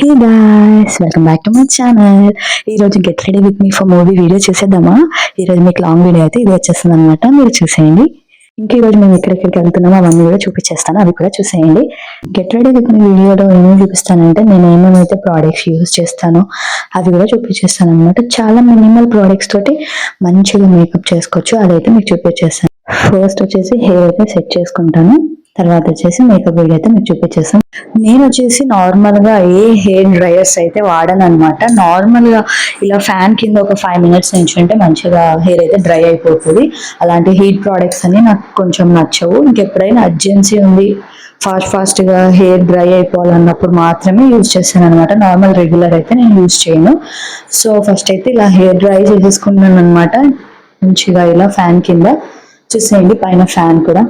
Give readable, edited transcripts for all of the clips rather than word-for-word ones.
Hey guys, welcome back to my channel. ఈరోజు get ready with me for movie video చేసేద్దామా. ఈరోజు మీకు long video అయితే ఇది వచ్చేస్తుంది అనమాట, మీరు చూసేయండి. ఇంకా ఈరోజు మేము ఎక్కడెక్కడికి వెళ్తున్నామో అవన్నీ కూడా చూపించేస్తాను, అవి కూడా చూసేయండి. గెట్ రెడీ విత్ మీ వీడియోలో ఏమేమి చూపిస్తానంటే నేను ఏమేమైతే ప్రోడక్ట్స్ యూజ్ చేస్తానో అవి కూడా చూపించేస్తాను అనమాట. చాలా మినిమల్ ప్రోడక్ట్స్ తోటి మంచిగా మేకప్ చేసుకోవచ్చు, అదైతే మీకు చూపించేస్తాను. ఫస్ట్ వచ్చేసి హెయిర్ అయితే సెట్ చేసుకుంటాను, తర్వాత వచ్చేసి మేకప్ వీడియో అయితే మీకు చూపించేస్తాను. నేను వచ్చేసి నార్మల్ గా ఏ హెయిర్ డ్రైయర్స్ అయితే వాడను అనమాట. నార్మల్ గా ఇలా ఫ్యాన్ కింద ఒక 5 minutes ఉంటే మంచిగా హెయిర్ అయితే డ్రై అయిపోతుంది. అలాంటి హీట్ ప్రోడక్ట్స్ అని నాకు కొంచెం నచ్చవు. ఇంకెప్పుడైనా అర్జెన్సీ ఉంది, ఫాస్ట్ గా హెయిర్ డ్రై అయిపోవాలన్నప్పుడు మాత్రమే యూజ్ చేస్తాను అనమాట. నార్మల్ రెగ్యులర్ అయితే నేను యూజ్ చేయను. సో ఫస్ట్ అయితే ఇలా హెయిర్ డ్రై చేసేసుకున్నాను అనమాట. మంచిగా ఇలా ఫ్యాన్ కింద చూసేయండి, పైన ఫ్యాన్ కూడా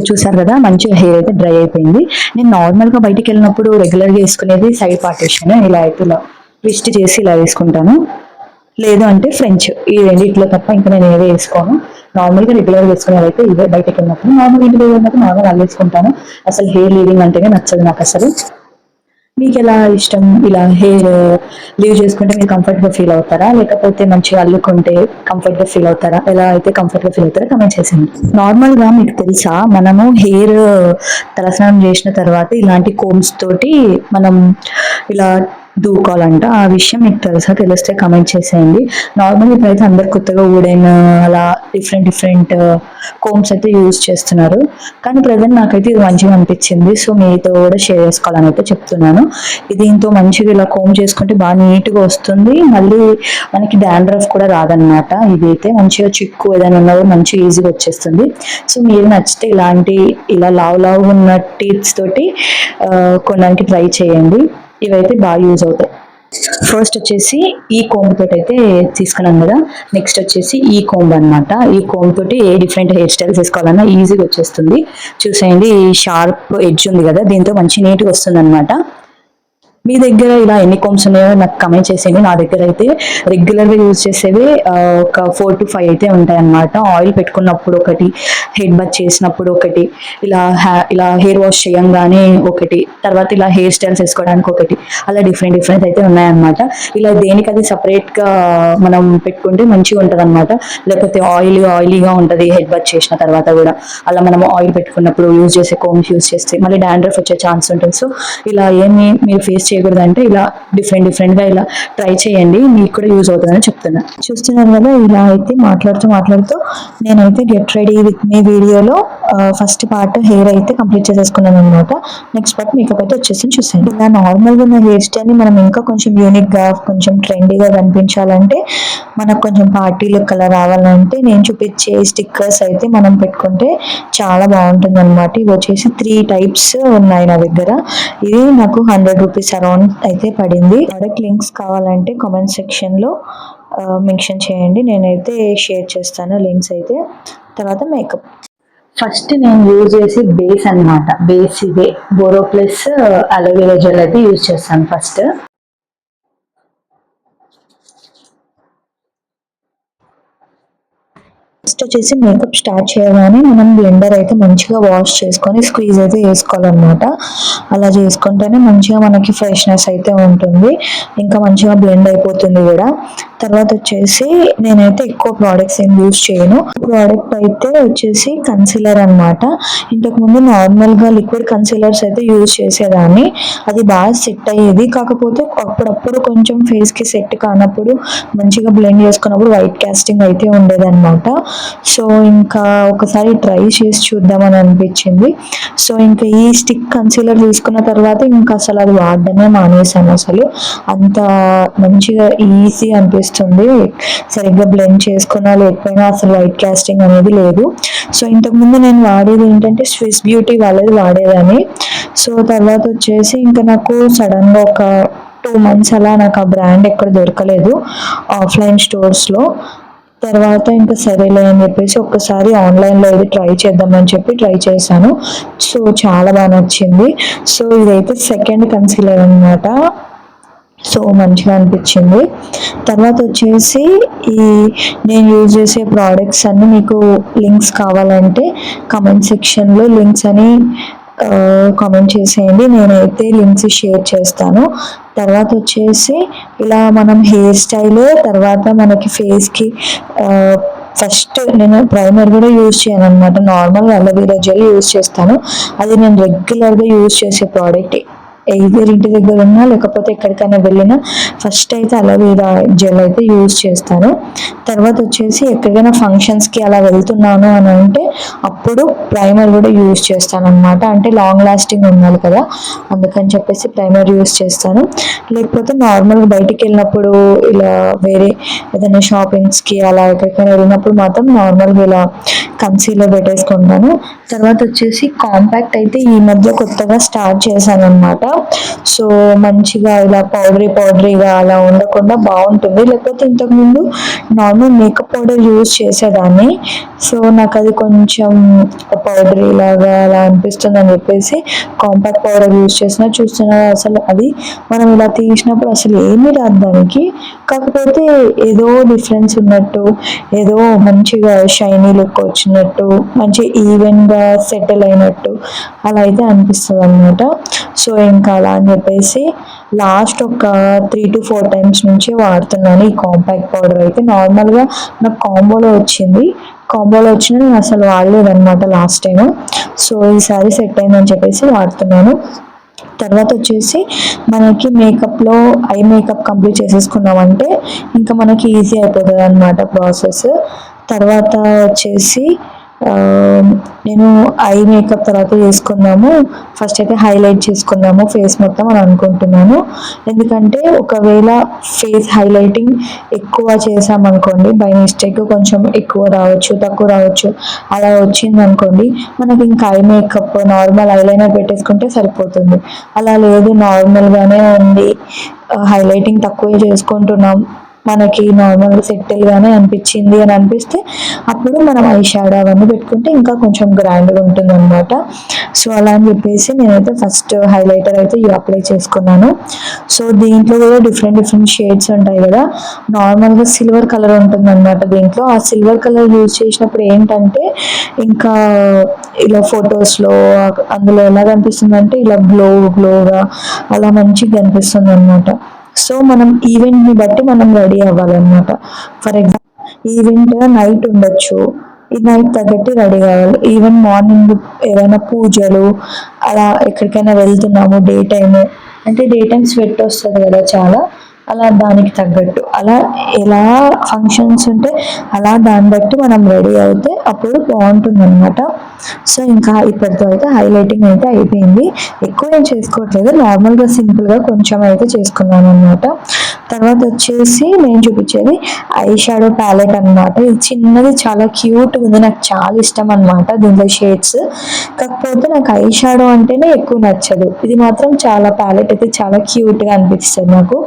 చూసారు కదా, మంచిగా హెయిర్ అయితే డ్రై అయిపోయింది. నేను నార్మల్ గా బయటికి వెళ్ళినప్పుడు రెగ్యులర్ గా వేసుకునేది సైడ్ పార్టిషన్, ఇలా అయితే ఇలా ట్విస్ట్ చేసి ఇలా వేసుకుంటాను. లేదు అంటే ఫ్రెంచ్, ఈ రెండిట్లో తప్ప ఇంకా నేను ఏదో వేసుకోను. నార్మల్ గా రెగ్యులర్ వేసుకునేది అయితే ఇవే. బయటకి వెళ్ళినప్పుడు నార్మల్ ఇంటికి వెళ్ళినప్పుడు నార్మల్ అలా వేసుకుంటాను. అసలు హెయిర్ లీవింగ్ అంటేనే నచ్చదు నాకు అసలు. మీకు ఎలా ఇష్టం? ఇలా హెయిర్ లీవ్ చేసుకుంటే మీరు కంఫర్ట్ గా ఫీల్ అవుతారా, లేకపోతే మంచిగా అల్లుకుంటే కంఫర్ట్ గా ఫీల్ అవుతారా? ఎలా అయితే కంఫర్ట్ గా ఫీల్ అవుతారో కమెంట్ చేసేయండి. నార్మల్ గా మీకు తెలుసా, మనము హెయిర్ తలస్నానం చేసిన తర్వాత ఇలాంటి కోమ్స్ తోటి మనం ఇలా దూకోవాలంట. ఆ విషయం మీకు తెలుసా? తెలిస్తే కమెంట్ చేసేయండి. నార్మల్ ఇప్పుడైతే అందరు కొత్తగా ఊడైన అలా డిఫరెంట్ కోమ్స్ అయితే యూజ్ చేస్తున్నారు, కానీ ప్రజెంట్ నాకైతే ఇది మంచిగా అనిపించింది. సో మీతో కూడా షేర్ చేసుకోవాలని అయితే చెప్తున్నాను. దీంతో మంచిగా ఇలా కోమ్ చేసుకుంటే బాగా నీట్గా వస్తుంది. మళ్ళీ మనకి డాండ్రఫ్ కూడా రాదనమాట. ఇదైతే మంచిగా చిక్కు ఏదైనా ఉన్నా కూడా మంచిగా ఈజీగా వచ్చేస్తుంది. సో మీరు నచ్చితే ఇలాంటి ఇలా లావు ఉన్న టీత్స్ తోటి కొనడానికి ట్రై చేయండి. ఇవైతే బాగా యూజ్ అవుతాయి. ఫస్ట్ వచ్చేసి ఈ కోంబ్ తోటి అయితే తీసుకున్నాం కదా, నెక్స్ట్ వచ్చేసి ఈ కోంబ్ అనమాట. ఈ కోంబ్ తోటి ఏ డిఫరెంట్ హెయిర్ స్టైల్స్ వేసుకోవాలన్నా ఈజీగా వచ్చేస్తుంది. చూసేయండి, ఈ షార్ప్ ఎడ్జ్ ఉంది కదా, దీంతో మంచి నీట్గా వస్తుంది అనమాట. మీ దగ్గర ఇలా ఎన్ని కోమ్స్ ఉన్నాయో నాకు కమెంట్ చేసేయండి. నా దగ్గర అయితే రెగ్యులర్గా యూజ్ చేసేవి ఒక 4 to 5 అయితే ఉంటాయి అన్నమాట. ఆయిల్ పెట్టుకున్నప్పుడు ఒకటి, హెడ్ బాత్ చేసినప్పుడు ఒకటి, ఇలా హెయిర్ వాష్ చేయంగానే ఒకటి, తర్వాత ఇలా హెయిర్ స్టైల్స్ వేసుకోవడానికి ఒకటి, అలా డిఫరెంట్ అయితే ఉన్నాయన్నమాట. ఇలా దేనికి అది సపరేట్గా మనం పెట్టుకుంటే మంచిగా ఉంటుంది అనమాట. లేకపోతే ఆయిలీగా ఉంటుంది హెడ్ బాత్ చేసిన తర్వాత కూడా. అలా మనం ఆయిల్ పెట్టుకున్నప్పుడు యూజ్ చేసే కోమ్స్ యూజ్ చేస్తే మళ్ళీ డాండ్రఫ్ వచ్చే ఛాన్స్ ఉంటుంది. సో ఇలా ఏమి మీరు ఫేస్ చేయకూడదు అంటే ఇలా డిఫరెంట్గా ఇలా ట్రై చేయండి, మీకు కూడా యూజ్ అవుతుందని చెప్తున్నా. చూస్తున్నారు కదా, ఇలా అయితే మాట్లాడుతూ నేనైతే గెట్ రెడీ విత్ మీ వీడియోలో ఫస్ట్ పార్ట్ హెయిర్ అయితే కంప్లీట్ చేసేసుకున్నాను అనమాట. నెక్స్ట్ పార్ట్ మేకప్ అయితే వచ్చేసి చూసేయండి. ఇలా నార్మల్గా ఉన్న హెయిర్ స్టైల్ ని మనం ఇంకా కొంచెం యూనిక్ గా, కొంచెం ట్రెండీగా కనిపించాలంటే, మనకు కొంచెం పార్టీ లుక్ అలా రావాలంటే నేను చూపించే స్టిక్కర్స్ అయితే మనం పెట్టుకుంటే చాలా బాగుంటుంది అనమాట. ఇవి వచ్చేసి 3 types ఉన్నాయి నా దగ్గర. ఇది నాకు 100 rupees అరౌండ్ అయితే పడింది. ప్రొడక్ట్ లింక్స్ కావాలంటే కామెంట్ సెక్షన్ లో మెన్షన్ చేయండి, నేనైతే షేర్ చేస్తాను లింక్స్ అయితే. తర్వాత మేకప్ ఫస్ట్ నేను యూజ్ చేసి బేస్ అనమాట. బేస్ ఇదే బోరో ప్లస్ అలోవెరా జెల్ అయితే యూజ్ చేస్తాను ఫస్ట్. నెక్స్ట్ వచ్చేసి మేకప్ స్టార్ట్ చేయగానే మనం బ్లెండర్ అయితే మంచిగా వాష్ చేసుకొని స్క్వీజ్ అయితే వేసుకోవాలన్నమాట. అలా చేసుకుంటేనే మంచిగా మనకి ఫ్రెష్నెస్ అయితే ఉంటుంది, ఇంకా మంచిగా బ్లెండ్ అయిపోతుంది కూడా. తర్వాత వచ్చేసి నేనైతే ఎక్కువ ప్రోడక్ట్స్ ఏం యూజ్ చేయను. ప్రోడక్ట్ అయితే వచ్చేసి కన్సీలర్ అనమాట. ఇంతకుముందు నార్మల్గా లిక్విడ్ కన్సీలర్స్ అయితే యూజ్ చేసేదాన్ని, అది బాగా సెట్ అయ్యేది. కాకపోతే అప్పుడప్పుడు కొంచెం ఫేస్కి సెట్ కానప్పుడు మంచిగా బ్లెండ్ చేసుకున్నప్పుడు వైట్ కాస్టింగ్ అయితే ఉండేదన్నమాట. సో ఇంకా ఒకసారి ట్రై చేసి చూద్దామని అనిపించింది. సో ఇంకా ఈ స్టిక్ కన్సీలర్ తీసుకున్న తర్వాత ఇంకా అసలు అది వాడడమే మానేసాను. అసలు అంత మంచిగా ఈజీ అనిపిస్తుంది, సరిగ్గా బ్లెండ్ చేసుకున్నా లేకపోయినా అసలు వైట్ కాస్టింగ్ అనేది లేదు. సో ఇంతకుముందు నేను వాడేది ఏంటంటే స్విస్ బ్యూటీ వాళ్ళది వాడేదాన్ని. సో తర్వాత వచ్చేసి ఇంకా నాకు సడన్గా ఒక 2 months అలా నాకు ఆ బ్రాండ్ ఎక్కడ దొరకలేదు ఆఫ్లైన్ స్టోర్స్లో. తర్వాత ఇంకా సరేలే అని చెప్పేసి ఒక్కసారి ఆన్లైన్లో ఇది ట్రై చేద్దామని చెప్పి ట్రై చేశాను. సో చాలా బాగా నచ్చింది. సో ఇదైతే సెకండ్ కన్సీలర్ అనమాట. సో మంచిగా అనిపించింది. తర్వాత వచ్చేసి నేను యూజ్ చేసే ప్రోడక్ట్స్ అన్నీ మీకు లింక్స్ కావాలంటే కమెంట్ సెక్షన్లో లింక్స్ అని కామెంట్ చేసేయండి. నేనైతే లింక్స్ షేర్ చేస్తాను. తర్వాత వచ్చేసి ఇలా మనం హెయిర్ స్టైల్, తర్వాత మనకి ఫేస్కి ఫస్ట్ నేను ప్రైమర్ కూడా యూజ్ చేయను అనమాట. నార్మల్ అలోవెరా జెల్ యూజ్ చేస్తాను. అది నేను రెగ్యులర్గా యూజ్ చేసే ప్రోడక్ట్. ఎయిదర్ ఇంటి దగ్గర ఉన్నా లేకపోతే ఎక్కడికైనా వెళ్ళినా ఫస్ట్ అయితే అలోవెరా జెల్ అయితే యూజ్ చేస్తాను. తర్వాత వచ్చేసి ఎక్కడికైనా ఫంక్షన్స్కి అలా వెళ్తున్నాను అని అంటే అప్పుడు ప్రైమర్ కూడా యూజ్ చేస్తాను అనమాట. అంటే లాంగ్ లాస్టింగ్ ఉండాలి కదా, అందుకని చెప్పేసి ప్రైమర్ యూజ్ చేస్తాను. లేకపోతే నార్మల్గా బయటికి వెళ్ళినప్పుడు ఇలా వేరే ఏదైనా షాపింగ్స్కి అలా ఎక్కడికైనా వెళ్ళినప్పుడు మాత్రం నార్మల్గా ఇలా కన్సీలర్ పెట్టేసుకుంటాను. తర్వాత వచ్చేసి కాంపాక్ట్ అయితే ఈ మధ్య కొత్తగా స్టార్ట్ చేశాను అనమాట. సో మంచిగా ఇలా పౌడరీగా అలా ఉండకుండా బాగుంటుంది. లేకపోతే ఇంతకుముందు నార్మల్ మేకప్ పౌడర్ యూజ్ చేసేదాన్ని. సో నాకు అది కొంచెం పౌడరీ లాగా అలా అనిపిస్తుంది అని చెప్పేసి కాంపాక్ట్ పౌడర్ యూజ్ చూస్తున్నా. అసలు అది మనం ఇలా తీసినప్పుడు అసలు ఏమీ రాదు దానికి, కాకపోతే ఏదో డిఫరెన్స్ ఉన్నట్టు, ఏదో మంచిగా షైనీ లుక్ వచ్చినట్టు, మంచి ఈవెన్గా సెటిల్ అయినట్టు అలా అయితే అనిపిస్తుంది అనమాట. సో ఇంకా అలా అని చెప్పేసి లాస్ట్ ఒక 3 to 4 టైమ్స్ నుంచి వాడుతున్నాను ఈ కాంపాక్ట్ పౌడర్ అయితే. నార్మల్గా నాకు కాంబోలో వచ్చిన నేను అసలు వాడలేదన్నమాట లాస్ట్ టైం. సో ఈసారి సెట్ అయిందని చెప్పేసి వాడుతున్నాను. తర్వాత వచ్చేసి మనకి మేకప్లో ఐ మేకప్ కంప్లీట్ చేసేసుకున్నామంటే ఇంకా మనకి ఈజీ అయిపోతుంది అనమాట ప్రాసెస్. తర్వాత వచ్చేసి నేను ఐ మేకప్ తర్వాత చేసుకున్నాము. ఫస్ట్ అయితే హైలైట్ చేసుకున్నాము ఫేస్ మొత్తం అని అనుకుంటున్నాను. ఎందుకంటే ఒకవేళ ఫేస్ హైలైటింగ్ ఎక్కువ చేసామనుకోండి, బై మిస్టేక్ కొంచెం ఎక్కువ రావచ్చు, తక్కువ రావచ్చు. అలా వచ్చింది అనుకోండి, మనకి ఇంకా ఐ మేకప్ నార్మల్ ఐలైనర్ పెట్టేసుకుంటే సరిపోతుంది. అలా లేదు, నార్మల్గానే ఉంది, హైలైటింగ్ తక్కువే చేసుకుంటున్నాం, మనకి నార్మల్గా సెటిల్గానే అనిపించింది అని అనిపిస్తే అప్పుడు మనం ఐ షాడో అవన్నీ పెట్టుకుంటే ఇంకా కొంచెం గ్రాండ్గా ఉంటుంది అనమాట. సో అలా అని చెప్పేసి నేనైతే ఫస్ట్ హైలైటర్ అయితే అప్లై చేసుకున్నాను. సో దీంట్లో కూడా డిఫరెంట్ షేడ్స్ ఉంటాయి కదా. నార్మల్గా సిల్వర్ కలర్ ఉంటుంది అనమాట దీంట్లో. ఆ సిల్వర్ కలర్ యూజ్ చేసినప్పుడు ఏంటంటే ఇంకా ఇలా ఫొటోస్లో అందులో ఎలా కనిపిస్తుంది అంటే ఇలా గ్లోగా అలా మంచిగా కనిపిస్తుంది అనమాట. సో మనం ఈవెంట్ని బట్టి మనం రెడీ అవ్వాలన్నమాట. ఫర్ ఎగ్జాంపుల్ ఈవెంట్ నైట్ ఉండొచ్చు, ఈ నైట్ తగ్గట్టు రెడీ కావాలి. ఈవెన్ మార్నింగ్ ఏదైనా పూజలు అలా ఎక్కడికైనా వెళ్తున్నాము డే టైము అంటే డే టైం స్వెట్ వస్తుంది కదా చాలా, అలా దానికి తగ్గట్టు అలా ఎలా ఫంక్షన్స్ ఉంటే అలా దాన్ని బట్టి మనం రెడీ అయితే అప్పుడు బాగుంటుంది అనమాట. సో ఇంకా ఇప్పటితో అయితే హైలైటింగ్ అయితే అయిపోయింది. ఎక్కువ ఏం చేసుకోవట్లేదు, నార్మల్గా సింపుల్గా కొంచెం అయితే చేసుకున్నాను అనమాట. తర్వాత వచ్చేసి నేను చూపించేది ఐ షాడో ప్యాలెట్ అనమాట. ఇది చిన్నది చాలా క్యూట్గా ఉంది, నాకు చాలా ఇష్టం అనమాట దీంట్లో షేడ్స్. కాకపోతే నాకు ఐ షాడో అంటేనే ఎక్కువ నచ్చదు, ఇది మాత్రం చాలా ప్యాలెట్ అయితే చాలా క్యూట్గా అనిపిస్తుంది నాకు.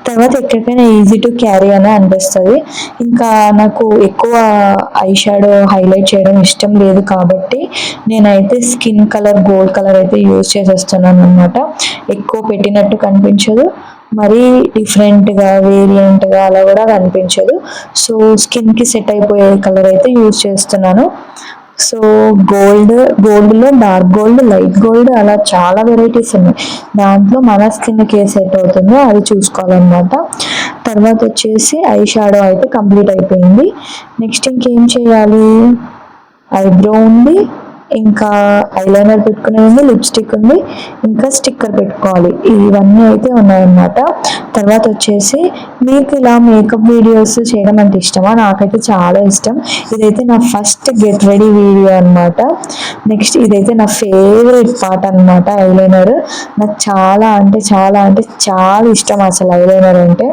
తర్వాత ఎక్కడికైనా ఈజీ టు క్యారీ అని అనిపిస్తుంది. ఇంకా నాకు ఎక్కువ ఐ షాడో హైలైట్ చేయడం ఇష్టం లేదు కాబట్టి నేనైతే స్కిన్ కలర్ గోల్డ్ కలర్ అయితే యూజ్ చేసేస్తున్నాను అనమాట. ఎక్కువ పెట్టినట్టు కనిపించదు, మరీ డిఫరెంట్గా వేరియంట్గా అలా కూడా కనిపించదు. సో స్కిన్కి సెట్ అయిపోయే కలర్ అయితే యూజ్ చేస్తున్నాను. సో గోల్డ్లో డార్క్ గోల్డ్, లైట్ గోల్డ్ అలా చాలా వెరైటీస్ ఉన్నాయి. దాంట్లో మన స్కిన్కి ఏ సెట్ అవుతుందో అది చూసుకోవాలన్నమాట. తర్వాత వచ్చేసి ఐ షాడో అయితే కంప్లీట్ అయిపోయింది. నెక్స్ట్ ఇంకేం చేయాలి, ఐబ్రో ఉంది, ఇంకా ఐలైనర్ పెట్టుకునేది ఉంది, లిప్స్టిక్ ఉంది, ఇంకా స్టిక్కర్ పెట్టుకోవాలి. ఇవన్నీ అయితే ఉన్నాయన్నమాట. తర్వాత వచ్చేసి మీకు ఇలా మేకప్ వీడియోస్ చేయడం అంటే ఇష్టమా? నాకైతే చాలా ఇష్టం. ఇదైతే నా ఫస్ట్ గెట్ రెడీ వీడియో అనమాట. నెక్స్ట్ ఇదైతే నా ఫేవరెట్ పార్ట్ అనమాట, ఐలైనర్. నాకు చాలా చాలా ఇష్టం అసలు ఐలైనర్ అంటే.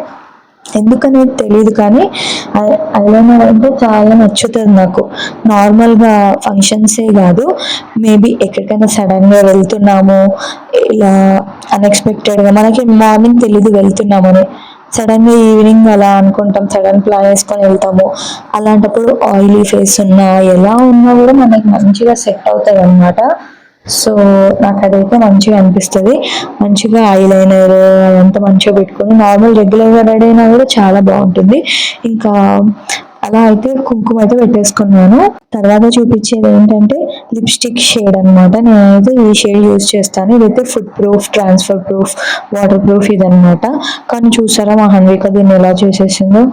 ఎందుకనేది తెలియదు కానీ ఐలైనర్ అంటే చాలా నచ్చుతుంది నాకు. నార్మల్గా ఫంక్షన్సే కాదు, మేబీ ఎక్కడికైనా సడన్గా వెళ్తున్నాము, ఇలా అన్ఎక్స్పెక్టెడ్గా మనకి మార్నింగ్ తెలీదు వెళ్తున్నామని, సడన్గా ఈవినింగ్ అలా అనుకుంటాం, సడన్ ప్లాన్ వేసుకొని వెళ్తాము. అలాంటప్పుడు ఆయిలీ ఫేస్ ఉన్నా ఎలా ఉన్నా కూడా మనకి మంచిగా సెట్ అవుతుంది అనమాట. సో నాకు అదైతే మంచిగా అనిపిస్తుంది. మంచిగా ఐలైనర్ అదంతా మంచిగా పెట్టుకొని నార్మల్ రెగ్యులర్గా రెడీ అయినా కూడా చాలా బాగుంటుంది. ఇంకా అలా అయితే కుంకుమ అయితే పెట్టేసుకున్నాను. తర్వాత చూపించేది ఏంటంటే లిప్స్టిక్ షేడ్ అనమాట. నేనైతే ఈ షేడ్ యూజ్ చేస్తాను. ఇదైతే food proof, transfer proof, water proof ఇదనమాట. కానీ చూసారా మా హన్విక దీన్ని ఎలా చేసేసిందో.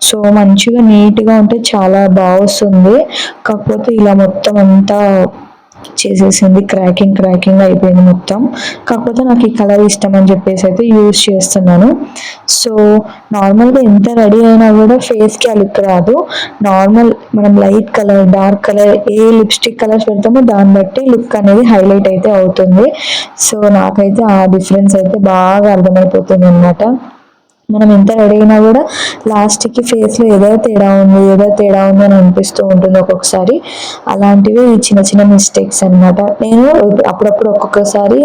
సో మంచిగా నీట్గా ఉంటే చాలా బాగా వస్తుంది. కాకపోతే ఇలా మొత్తం అంతా చేసేసింది, క్రాకింగ్ అయిపోయింది మొత్తం. కాకపోతే నాకు ఈ కలర్ ఇష్టం అని చెప్పేసి అయితే యూజ్ చేస్తున్నాను. సో నార్మల్గా ఎంత రెడీ అయినా కూడా ఫేస్కి ఆ లుక్ రాదు. నార్మల్ మనం లైట్ కలర్, డార్క్ కలర్, ఏ లిప్స్టిక్ కలర్స్ పెడతామో దాన్ని బట్టి లుక్ అనేది హైలైట్ అయితే అవుతుంది. సో నాకైతే ఆ డిఫరెన్స్ అయితే బాగా అర్థమైపోతుంది అనమాట. మనం ఎంత రెడీ అయినా కూడా లాస్ట్కి ఫేస్లో ఏదో తేడా ఉంది అని అనిపిస్తూ ఉంటుంది ఒక్కొక్కసారి. అలాంటివి చిన్న చిన్న మిస్టేక్స్ అనమాట. నేను అప్పుడప్పుడు ఒక్కొక్కసారి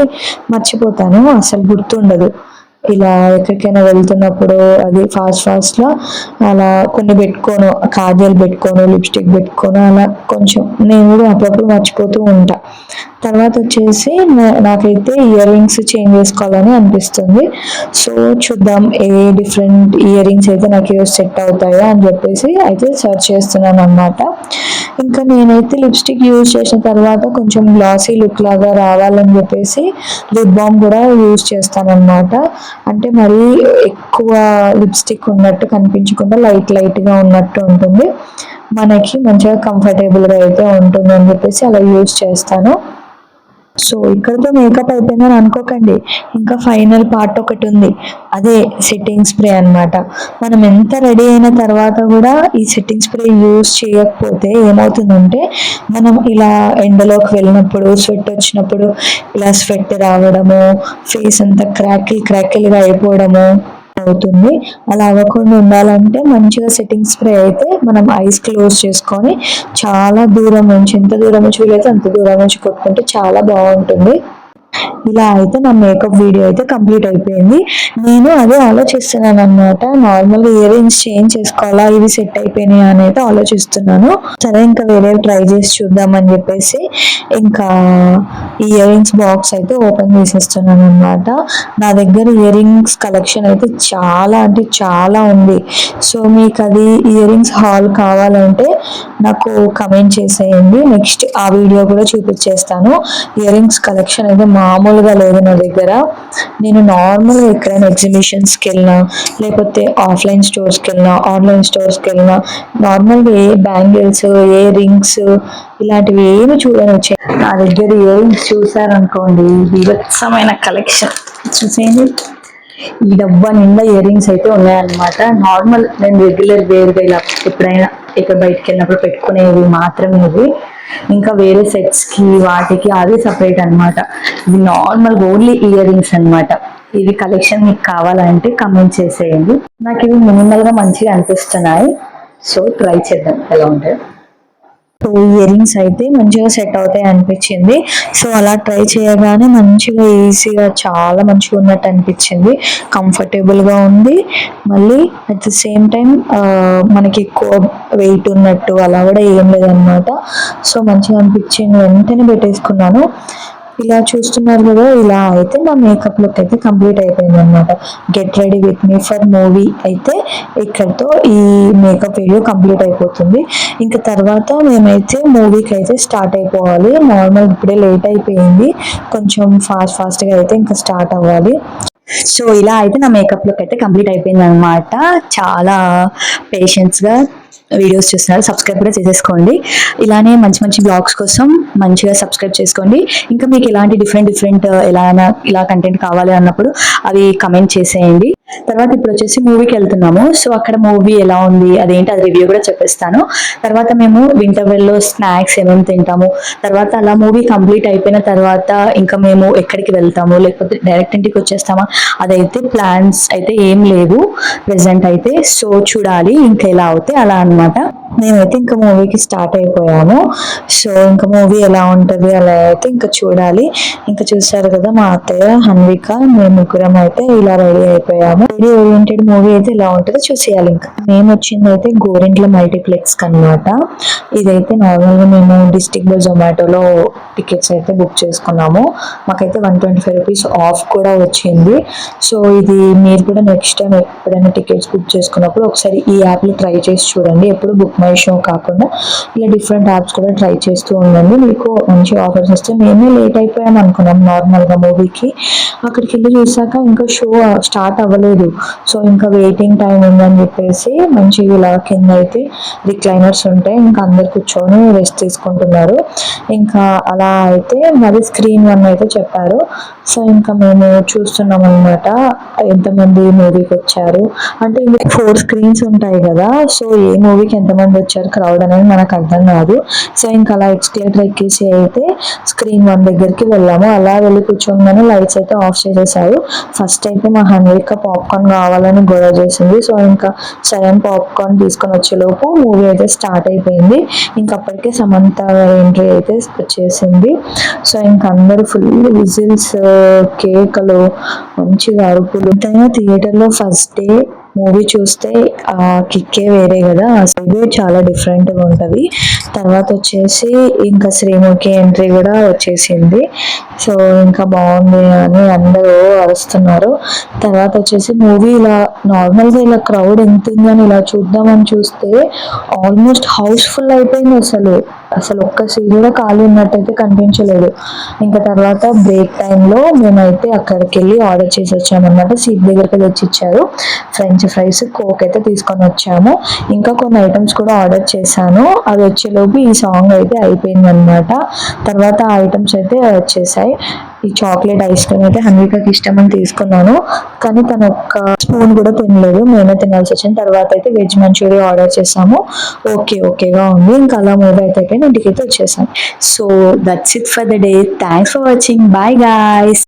మర్చిపోతాను, అసలు గుర్తుండదు. ఇలా ఎక్కడికైనా వెళ్తున్నప్పుడు అది ఫాస్ట్లో అలా కొన్ని పెట్టుకోను, కాజల్ పెట్టుకోను, లిప్స్టిక్ పెట్టుకోను, అలా కొంచెం నేను కూడా అప్పుడప్పుడు మర్చిపోతూ ఉంటా. తర్వాత వచ్చేసి నాకైతే ఇయర్ రింగ్స్ చేంజ్ చేసుకోవాలని అనిపిస్తుంది. సో చూద్దాం ఏ డిఫరెంట్ ఇయర్ రింగ్స్ అయితే నాకు ఈరోజు సెట్ అవుతాయో అని చెప్పేసి అయితే సెర్చ్ చేస్తున్నాను అనమాట. ఇంకా నేనైతే లిప్స్టిక్ యూజ్ చేసిన తర్వాత కొంచెం గ్లాసీ లుక్ లాగా రావాలని చెప్పేసి లిప్ బామ్ కూడా యూజ్ చేస్తాను అనమాట. అంటే మరీ ఎక్కువ లిప్స్టిక్ ఉన్నట్టు కనిపించకుండా లైట్గా ఉన్నట్టు ఉంటుంది, మనకి మంచిగా కంఫర్టబుల్గా అయితే ఉంటుంది అని చెప్పేసి అలా యూజ్ చేస్తాను. సో ఇక్కడితో మేకప్ అయిపోయిందని అనుకోకండి, ఇంకా ఫైనల్ పార్ట్ ఒకటి ఉంది, అదే సెట్టింగ్ స్ప్రే అనమాట. మనం ఎంత రెడీ అయిన తర్వాత కూడా ఈ సెట్టింగ్ స్ప్రే యూజ్ చేయకపోతే ఏమవుతుందంటే, మనం ఇలా ఎండలోకి వెళ్ళినప్పుడు, స్వెట్ వచ్చినప్పుడు ఇలా స్వెట్ రావడము, ఫేస్ అంతా క్రాకిల్గా అయిపోవడము అవుతుంది. అలా అవ్వకుండా ఉండాలంటే మంచిగా సెట్టింగ్ స్ప్రే అయితే మనం ఐస్ క్లోజ్ చేసుకొని చాలా దూరం నుంచి, ఎంత దూరం నుంచి వీలైతే అంత దూరం నుంచి కొట్టుకుంటే చాలా బాగుంటుంది. ఇలా అయితే నా మేకప్ వీడియో అయితే కంప్లీట్ అయిపోయింది. నేను అదే ఆలోచిస్తున్నాను అనమాట, నార్మల్గా ఇయర్ రింగ్స్ చేంజ్ చేసుకోవాలా, ఇవి సెట్ అయిపోయినాయి అని అయితే ఆలోచిస్తున్నాను. సరే ఇంకా వేరే ట్రై చేసి చూద్దామని చెప్పేసి ఇంకా ఇయర్ రింగ్స్ బాక్స్ అయితే ఓపెన్ చేసేస్తున్నాను అనమాట. నా దగ్గర ఇయర్ రింగ్స్ కలెక్షన్ అయితే చాలా అంటే చాలా ఉంది. సో మీకు అది ఇయర్ రింగ్స్ హాల్ కావాలంటే నాకు కమెంట్ చేసేయండి, నెక్స్ట్ ఆ వీడియో కూడా చూపించేస్తాను. ఇయర్ రింగ్స్ కలెక్షన్ అయితే మామూలుగా లేదు నా దగ్గర. నేను నార్మల్గా ఎక్కడైనా ఎగ్జిబిషన్స్కి వెళ్ళినా, లేకపోతే ఆఫ్లైన్ స్టోర్స్కి వెళ్ళినా, ఆన్లైన్ స్టోర్స్కి వెళ్ళినా, నార్మల్గా ఏ బ్యాంగిల్స్, ఏ రింగ్స్ ఇలాంటివి ఏమి చూడని వచ్చాయి. నా దగ్గర ఇయర్ రింగ్స్ చూసారనుకోండి, వివత్సమైన కలెక్షన్ చూసేయండి. ఈ డబ్బా నిండా ఇయర్ రింగ్స్ అయితే ఉన్నాయన్నమాట. నార్మల్ నేను రెగ్యులర్ వేర్గా ఇలా ఎప్పుడైనా ఇక్కడ బయటకు వెళ్ళినప్పుడు పెట్టుకునేవి మాత్రమే ఇవి. ఇంకా వేరే సెట్స్కి వాటికి అది సపరేట్ అనమాట. ఇది నార్మల్ ఓన్లీ ఇయర్ రింగ్స్ అనమాట. ఇది కలెక్షన్ మీకు కావాలంటే కమెంట్ చేసేయండి. నాకు ఇవి మినిమల్గా మంచిగా అనిపిస్తున్నాయి. సో ట్రై చేద్దాం ఎలా ఉంటాయి. సో ఇయర్ రింగ్స్ అయితే మంచిగా సెట్ అవుతాయి అనిపించింది. సో అలా ట్రై చేయగానే మంచిగా ఈజీగా చాలా మంచిగా ఉన్నట్టు అనిపించింది, కంఫర్టబుల్గా ఉంది. మళ్ళీ అట్ ద సేమ్ టైం మనకి ఎక్కువ వెయిట్ ఉన్నట్టు అలా కూడా ఏం లేదనమాట. సో మంచిగా అనిపించింది, వెంటనే పెట్టేసుకున్నాను. ఇలా చూస్తున్నారు కదా, ఇలా అయితే నా మేకప్ లుక్ అయితే కంప్లీట్ అయిపోయింది అనమాట. Get ready with me for movie అయితే ఇక్కడతో ఈ మేకప్ వీడియో కంప్లీట్ అయిపోతుంది. ఇంకా తర్వాత మేమైతే మూవీకి అయితే స్టార్ట్ అయిపోవాలి. నార్మల్ ఇప్పుడే లేట్ అయిపోయింది, కొంచెం ఫాస్ట్గా అయితే ఇంకా స్టార్ట్ అవ్వాలి. సో ఇలా అయితే నా మేకప్ లుక్ అయితే కంప్లీట్ అయిపోయింది అనమాట. చాలా పేషెన్స్గా వీడియోస్ చూస్తున్నారు, సబ్స్క్రైబ్ కూడా చేసేసుకోండి. ఇలానే మంచి మంచి బ్లాగ్స్ కోసం మంచిగా సబ్స్క్రైబ్ చేసుకోండి. ఇంకా మీకు ఎలాంటి డిఫరెంట్ ఇలా కంటెంట్ కావాలి అన్నప్పుడు అవి కమెంట్ చేసేయండి. తర్వాత ఇప్పుడు వచ్చేసి మూవీకి వెళ్తున్నాము. సో అక్కడ మూవీ ఎలా ఉంది అదేంటి అది రివ్యూ కూడా చెప్పేస్తాను. తర్వాత మేము ఇంటర్వెల్లో స్నాక్స్ ఏమేమి తింటాము, తర్వాత అలా మూవీ కంప్లీట్ అయిపోయిన తర్వాత ఇంకా మేము ఎక్కడికి వెళ్తాము, లేకపోతే డైరెక్ట్ ఇంటికి వచ్చేస్తామా, అదైతే ప్లాన్స్ అయితే ఏం లేవు ప్రెసెంట్ అయితే. సో చూడాలి ఇంకా ఎలా అవుతే అలా అనమాట. మేమైతే ఇంకా మూవీకి స్టార్ట్ అయిపోయాము. సో ఇంకా మూవీ ఎలా ఉంటుంది అలా అయితే ఇంకా చూడాలి. ఇంకా చూసారు కదా మా అత్తయ్య, హన్విక, మేము ముగ్గురం అయితే ఇలా రెడీ అయిపోయాము. రెడీ ఓరియంటెడ్ మూవీ అయితే ఎలా ఉంటుందో చూసేయాలి. ఇంకా మేము వచ్చింది అయితే గోరింట్ల మల్టీప్లెక్స్ అనమాట. ఇదైతే నార్మల్గా మేము డిస్ట్రిక్ట్ బై జొమాటోలో టికెట్స్ అయితే బుక్ చేసుకున్నాము. మాకైతే 125 రూపీస్ ఆఫ్ కూడా వచ్చింది. సో ఇది మీరు కూడా నెక్స్ట్ టైం ఎప్పుడైనా టికెట్స్ బుక్ చేసుకున్నప్పుడు ఒకసారి ఈ యాప్లో ట్రై చేసి చూడండి. ఎప్పుడు బుక్ మై షో కాకుండా ఇలా డిఫరెంట్ యాప్స్ కూడా ట్రై చేస్తూ ఉండండి. మీకు మంచి ఆఫర్స్ వస్తే మేమే లేట్ అయిపోయాం అనుకున్నాం నార్మల్గా మూవీకి. అక్కడికి వెళ్ళి చూసాక ఇంకా షో స్టార్ట్ అవ్వలేదు. సో ఇంకా వెయిటింగ్ టైం ఉందని చెప్పేసి మంచిగా ఇలా కింద అయితే రిక్లైనర్స్ ఉంటాయి. ఇంకా అందరు కూర్చొని రెస్ట్ తీసుకుంటున్నారు. ఇంకా అలా అయితే మరి స్క్రీన్ 1 అయితే చెప్పారు. సో ఇంకా మేము చూస్తున్నాం అనమాట ఎంతమంది మూవీకి వచ్చారు అంటే. 4 స్క్రీన్స్ ఉంటాయి కదా. సో ఏ మూవీకి ఎంతమంది వచ్చారు క్రౌడ్ అనేది మనకు అర్థం కాదు. సో ఇంకా అలా ఎక్స్కలేటర్ ఎక్కేసి అయితే స్క్రీన్ 1 దగ్గరికి వెళ్ళాము. అలా వెళ్ళి కూర్చోగానే లైట్స్ అయితే ఆఫ్ చేసేసారు. ఫస్ట్ అయితే మా హన్విక పాప్కార్న్ కావాలని గొడవ చేసింది. సో ఇంకా సడన్ పాప్కార్న్ తీసుకొని వచ్చేలోపు మూవీ అయితే స్టార్ట్ అయిపోయింది. ఇంకా అప్పటికే సమంత ఎంట్రీ అయితే వచ్చేసింది. సో ఇంకా అందరూ ఫుల్ విజిల్స్, కేకలు, మంచిగా అరుపులు. థియేటర్లో ఫస్ట్ డే మూవీ చూస్తే ఆ కిక్కే వేరే కదా. అసలు చాలా డిఫరెంట్గా ఉంటుంది. తర్వాత వచ్చేసి ఇంకా శ్రీముఖి ఎంట్రీ కూడా వచ్చేసింది. సో ఇంకా బాగుంది అని అందరూ అరుస్తున్నారు. తర్వాత వచ్చేసి మూవీ ఇలా నార్మల్గా ఇలా క్రౌడ్ ఎంత ఉందని ఇలా చూద్దామని చూస్తే ఆల్మోస్ట్ హౌస్ఫుల్ అయిపోయింది. అసలు ఒక్క సీట్ కూడా ఖాళీ ఉన్నట్టయితే కనిపించలేదు. ఇంకా తర్వాత బ్రేక్ టైంలో మేమైతే అక్కడికి వెళ్ళి ఆర్డర్ చేసి వచ్చామన్నమాట. సీట్ దగ్గరికి తెచ్చి ఇచ్చారు. ఫ్రెంచ్ ఫ్రైస్, కోక్ అయితే తీసుకొని వచ్చాము. ఇంకా కొన్ని ఐటమ్స్ కూడా ఆర్డర్ చేశాను. అది వచ్చేలోపు ఈ సాంగ్ అయితే అయిపోయింది అనమాట. తర్వాత ఆ ఐటమ్స్ అయితే వచ్చేసాయి. ఈ చాక్లెట్ ఐస్ క్రీమ్ అయితే హన్వికకి ఇష్టం అని తీసుకున్నాను. కానీ తను ఒక్క స్పూన్ కూడా తినలేదు. మేమే తినాల్సి వచ్చింది. తర్వాత అయితే వెజ్ మంచూరియా ఆర్డర్ చేసాము. ఓకేగా ఉంది. ఇంకా అలా మూవీ అయితే ఇంటికి అయితే వచ్చేసాం. So that's it for the day. Thanks for watching. Bye guys.